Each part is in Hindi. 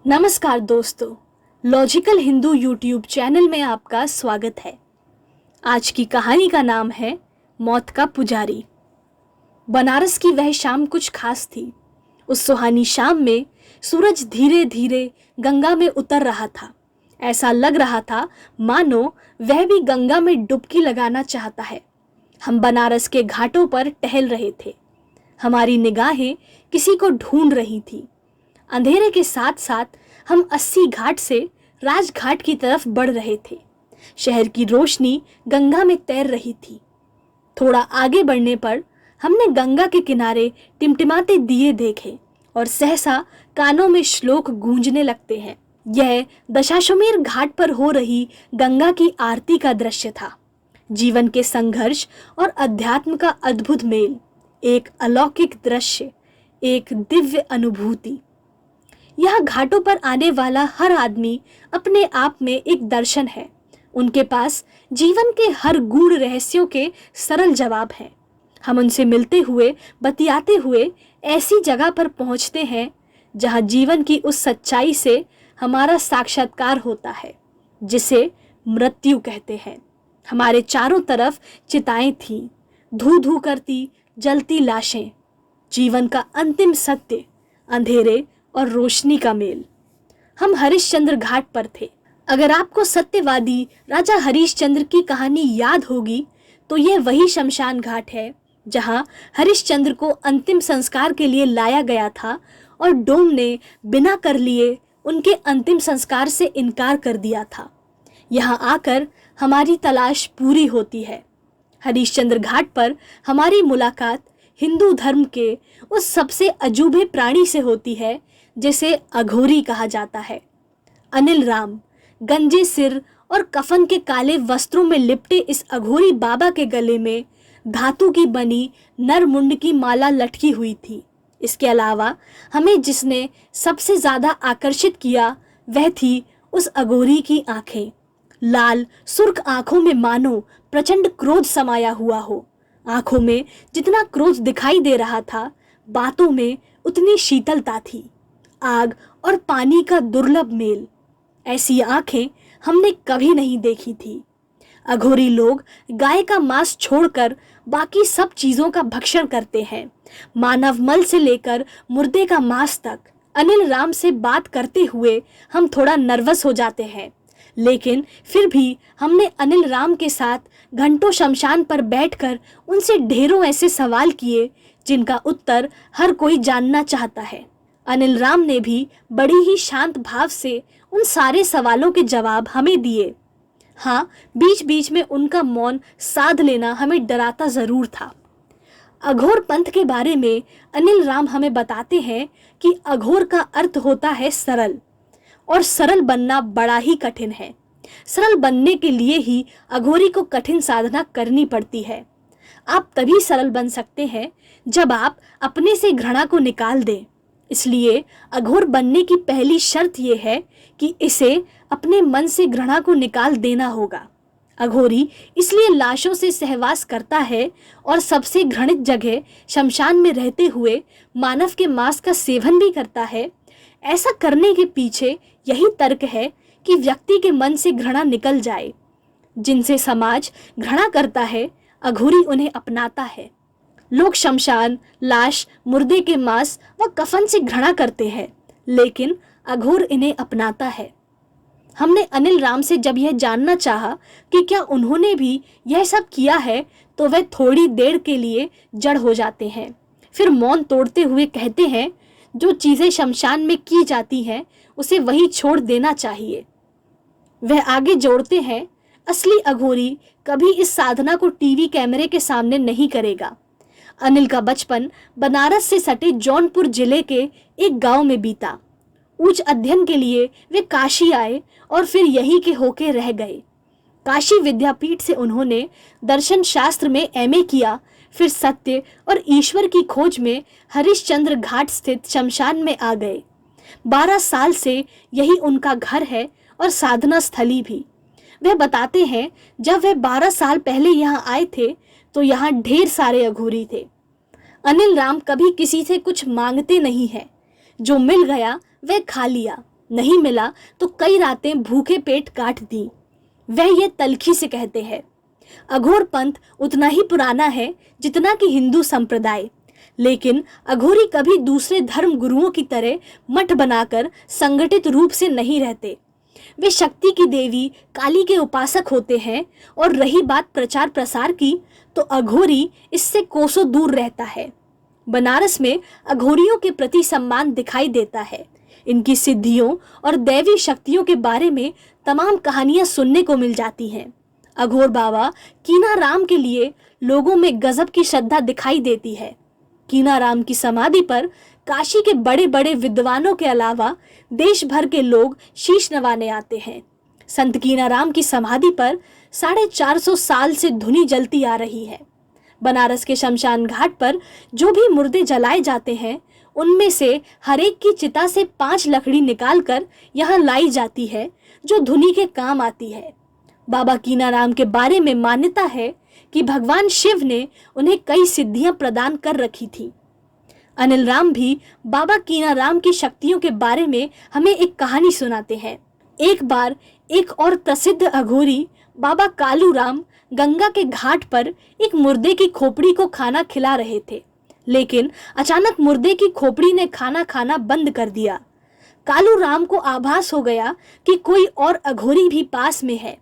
नमस्कार दोस्तों, लॉजिकल हिंदू यूट्यूब चैनल में आपका स्वागत है। आज की कहानी का नाम है मौत का पुजारी। बनारस की वह शाम कुछ खास थी। उस सुहानी शाम में सूरज धीरे धीरे गंगा में उतर रहा था। ऐसा लग रहा था मानो वह भी गंगा में डुबकी लगाना चाहता है। हम बनारस के घाटों पर टहल रहे थे। हमारी निगाहें किसी को ढूंढ रही थी। अंधेरे के साथ साथ हम 80 घाट से राजघाट की तरफ बढ़ रहे थे। शहर की रोशनी गंगा में तैर रही थी। थोड़ा आगे बढ़ने पर हमने गंगा के किनारे टिमटिमाते दिए देखे और सहसा कानों में श्लोक गूंजने लगते हैं। यह दशाश्वमेध घाट पर हो रही गंगा की आरती का दृश्य था। जीवन के संघर्ष और अध्यात्म का अद्भुत मेल, एक अलौकिक दृश्य, एक दिव्य अनुभूति। यह घाटों पर आने वाला हर आदमी अपने आप में एक दर्शन है। उनके पास जीवन के हर गूढ़ रहस्यों के सरल जवाब हैं। हम उनसे मिलते हुए, बतियाते हुए ऐसी जगह पर पहुंचते हैं जहां जीवन की उस सच्चाई से हमारा साक्षात्कार होता है जिसे मृत्यु कहते हैं। हमारे चारों तरफ चिताएं थीं, धू धू करती जलती लाशें, जीवन का अंतिम सत्य, अंधेरे और रोशनी का मेल। हम हरिश्चंद्र घाट पर थे। अगर आपको सत्यवादी राजा हरिश्चंद्र की कहानी याद होगी तो यह वही शमशान घाट है जहां हरिश्चंद्र को अंतिम संस्कार के लिए लाया गया था और डोम ने बिना कर लिए उनके अंतिम संस्कार से इनकार कर दिया था। यहाँ आकर हमारी तलाश पूरी होती है। हरिश्चंद्र घाट पर हमारी मुलाकात हिंदू धर्म के उस सबसे अजूबे प्राणी से होती है जिसे अघोरी कहा जाता है। अनिल राम गंजे सिर और कफन के काले वस्त्रों में लिपटे इस अघोरी बाबा के गले में धातु की बनी नरमुंड की माला लटकी हुई थी। इसके अलावा हमें जिसने सबसे ज्यादा आकर्षित किया वह थी उस अघोरी की आंखें। लाल सुर्ख आंखों में मानो प्रचंड क्रोध समाया हुआ हो। आंखों में जितना क्रोध दिखाई दे रहा था, बातों में उतनी शीतलता थी। आग और पानी का दुर्लभ मेल। ऐसी आंखें हमने कभी नहीं देखी थी। अघोरी लोग गाय का मांस छोड़कर बाकी सब चीजों का भक्षण करते हैं, मानव मल से लेकर मुर्दे का मांस तक। अनिल राम से बात करते हुए हम थोड़ा नर्वस हो जाते हैं, लेकिन फिर भी हमने अनिल राम के साथ घंटों शमशान पर बैठकर उनसे ढेरों ऐसे सवाल किए जिनका उत्तर हर कोई जानना चाहता है। अनिल राम ने भी बड़ी ही शांत भाव से उन सारे सवालों के जवाब हमें दिए। हाँ, बीच बीच में उनका मौन साध लेना हमें डराता जरूर था। अघोर पंथ के बारे में अनिल राम हमें बताते हैं कि अघोर का अर्थ होता है सरल, और सरल बनना बड़ा ही कठिन है। सरल बनने के लिए ही अघोरी को कठिन साधना करनी पड़ती है। आप तभी सरल बन सकते हैं जब आप अपने से घृणा को निकाल दें। इसलिए अघोर बनने की पहली शर्त यह है कि इसे अपने मन से घृणा को निकाल देना होगा। अघोरी इसलिए लाशों से सहवास करता है और सबसे घृणित जगह शमशान में रहते हुए मानव के मांस का सेवन भी करता है। ऐसा करने के पीछे यही तर्क है कि व्यक्ति के मन से घृणा निकल जाए। जिनसे समाज घृणा करता है, अघोरी उन्हें अपनाता है। लोग शमशान, लाश, मुर्दे के मांस व कफन से घृणा करते हैं, लेकिन अघोर इन्हें अपनाता है। हमने अनिल राम से जब यह जानना चाहा कि क्या उन्होंने भी यह सब किया है, तो वह थोड़ी देर के लिए जड़ हो जाते हैं, फिर मौन तोड़ते हुए कहते हैं, जो चीजें शमशान में की जाती हैं उसे वही छोड़ देना चाहिए। वह आगे जोड़ते हैं, असली अघोरी कभी इस साधना को टीवी कैमरे के सामने नहीं करेगा। अनिल का बचपन बनारस से सटे जौनपुर जिले के एक गांव में बीता। उच्च अध्ययन के लिए वे काशी आए और फिर यहीं के होके रह गए। काशी विद्यापीठ से उन्होंने दर्शन शास्त्र में एमए किया, फिर सत्य और ईश्वर की खोज में हरिश्चंद्र घाट स्थित शमशान में आ गए। 12 साल से यही उनका घर है और साधना स्थली भी। वह बताते हैं, जब वह 12 साल पहले यहाँ आए थे तो यहाँ ढेर सारे अघोरी थे। अनिल राम कभी किसी से कुछ मांगते नहीं है, जो मिल गया वह खा लिया। नहीं मिला तो कई रातें भूखे पेट काट दी। वह ये तलखी से कहते हैं। अघोर पंथ उतना ही पुराना है जितना कि हिंदू संप्रदाय, लेकिन अघोरी कभी दूसरे धर्म गुरुओं की तरह मठ बनाकर संगठित रूप से नहीं रहते। वे शक्ति की देवी काली के उपासक होते हैं। और रही बात प्रचार प्रसार की, तो अघोरी इससे कोसों दूर रहता है। बनारस में अघोरियों के प्रति सम्मान दिखाई देता है। इनकी सिद्धियों और दैवी शक्तियों के बारे में तमाम कहानियां सुनने को मिल जाती हैं। अघोर बाबा कीनाराम के लिए लोगों में गजब की श्रद्धा दिखाई देती है। कीनाराम की समाधि पर काशी के बड़े बड़े विद्वानों के अलावा देश भर के लोग शीश नवाने आते हैं। संत कीनाराम की समाधि पर 450 साल से धुनी जलती आ रही है। बनारस के शमशान घाट पर जो भी मुर्दे जलाए जाते हैं, उनमें से हर एक की चिता से 5 लकड़ी निकालकर यहाँ लाई जाती है, जो धुनी के काम आती है। बाबा कीनाराम के बारे में मान्यता है कि भगवान शिव ने उन्हें कई सिद्धियां प्रदान कर रखी थी। अनिल राम भी बाबा कीनाराम की शक्तियों के बारे में हमें एक कहानी सुनाते हैं। एक बार एक और प्रसिद्ध अघोरी बाबा कालू राम गंगा के घाट पर एक मुर्दे की खोपड़ी को खाना खिला रहे थे, लेकिन अचानक मुर्दे की खोपड़ी ने खाना खाना बंद कर दिया। कालू राम को आभास हो गया कि कोई और अघोरी भी पास में है।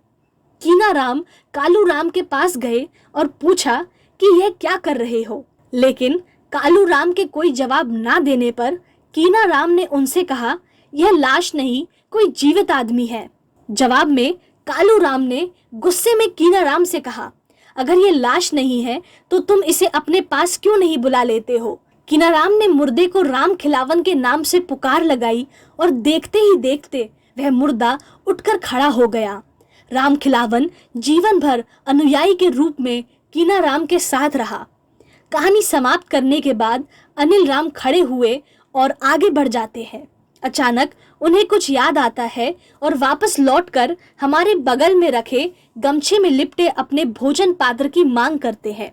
कीनाराम कालू राम के पास गए और पूछा कि यह क्या कर रहे हो, लेकिन कालू राम के कोई जवाब ना देने पर कीनाराम ने उनसे कहा, यह लाश नहीं, कोई जीवित आदमी है। जवाब में कालू राम ने गुस्से में कीनाराम से कहा, अगर ये लाश नहीं है तो तुम इसे अपने पास क्यों नहीं बुला लेते हो। कीनाराम ने मुर्दे को राम खिलावन के नाम से पुकार लगाई और देखते ही देखते वह मुर्दा उठकर खड़ा हो गया। राम खिलावन जीवन भर अनुयायी के रूप में कीनाराम के साथ रहा। कहानी समाप्त करने के बाद अनिल राम खड़े हुए और आगे बढ़ जाते हैं। अचानक उन्हें कुछ याद आता है और वापस लौटकर हमारे बगल में रखे गमछे में लिपटे अपने भोजन पात्र की मांग करते हैं।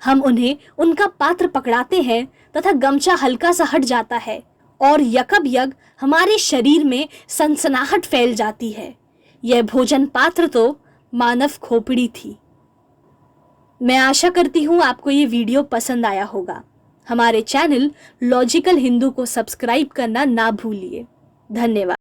हम उन्हें उनका पात्र पकड़ाते हैं तथा गमछा हल्का सा हट जाता है और यकब-यग हमारे शरीर में सनसनाहट फैल जाती है। यह भोजन पात्र तो मानव खोपड़ी थी। मैं आशा करती हूँ आपको ये वीडियो पसंद आया होगा। हमारे चैनल लॉजिकल हिंदू को सब्सक्राइब करना ना भूलिए। धन्यवाद।